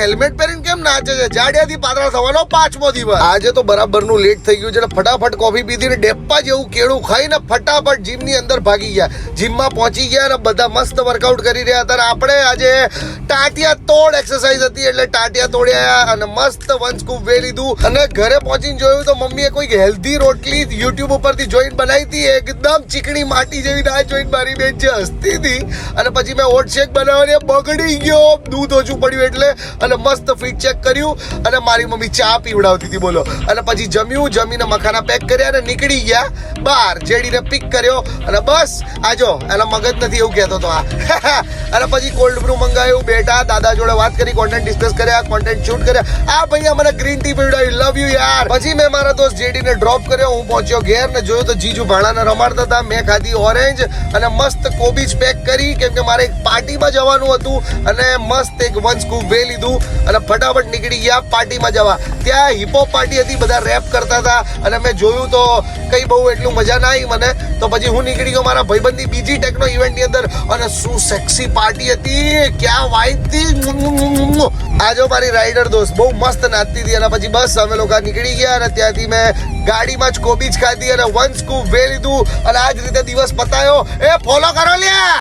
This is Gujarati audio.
હેલ્મેટ પહેરીને કેમ નાચે છે? જાડિયાથી પાતળા થવાનો 5મો દિવસ. આજે તો બરાબરનું લેટ થઈ ગયું છે ને ફટાફટ કોફી પીધી ડેપ્પા જેવું કેળું ખાઈને ફટાફટ જીમની અંદર ભાગી ગયા. જીમમાં પહોંચી ગયા અને બધા મસ્ત વર્કઆઉટ કરી રહ્યા હતા. આપણે આજે ટાટિયા તોડ એક્સરસાઇઝ હતી એટલે ટાટિયા તોડ્યા અને મસ્ત વન સ્કૂપ વે લીધું. અને ઘરે પહોંચીને જોયું તો મમ્મીએ કોઈક હેલ્ધી રોટલી યુટ્યુબ ઉપરથી જોઈને બનાવી હતી. એકદમ ચીકણી માટી જેવી ના જોઈને મારી બેન જે હસતી હતી. અને પછી મેં ઓટ શેક બનાવવાની બગડી ગયો, દૂધ ઓછું પડ્યું એટલે. અને મસ્ત ફિટ ચેક કર્યું અને મારી મમ્મી ચા પીવડાવતી હતી બોલો. અને પછી જમીને મખાના પેક કર્યા અને નીકળી ગયા બહાર. જેડીને પિક કર્યો અને બસ આજો એના મગજ નથી એવું કહેતો હતો આ. અને પછી કોલ્ડ બ્રૂ મંગાવ્યું, બેઠા દાદા જોડે વાત કરી, કોન્ટેન્ટ ડિસ્કસ કર્યા, કોન્ટેન્ટ શૂટ કર્યા. આ ભૈયા મને ગ્રીન ટી પીવડાવી, લવ યુ યાર. પછી મેં મારા દોસ્ત જેડીને ડ્રોપ કર્યો. હું પહોંચ્યો ઘેર ને જોયું તો જીજુ ભાણાને રમાડતા હતા. મેં ખાધી ઓરેન્જ અને મસ્ત કોબીજ પેક કરી કેમ કે મારે એક પાર્ટીમાં જવાનું હતું. અને મસ્ત એક વન સ્કૂપ વે લીધું અને ફટાફટ નીકળી ગયા પાર્ટીમાં જવા. ત્યાં હિપહોપ પાર્ટી હતી, બધા રેપ કરતા હતા અને મેં જોયું તો કઈ બહુ એટલું મજા ના આવી મને. તો પછી હું નીકળી ગયો મારા ભાઈબંધની બીજી ટેકનો ઇવેન્ટની અંદર. અને શું સેક્સી પાર્ટી હતી, ક્યાં વાઇબ હતી. આજો મારી રાઈડર દોસ્ત બહુ મસ્ત નાચતી હતી. અને પછી બસ અમે લોકો નીકળી ગયા અને ત્યાંથી મેં ગાડીમાં જ કોબીજ ખાધી અને વન સ્કૂપ વે લીધું અને આ જ રીતે દિવસ પતાયો. એ ફોલો કરો લ્યા.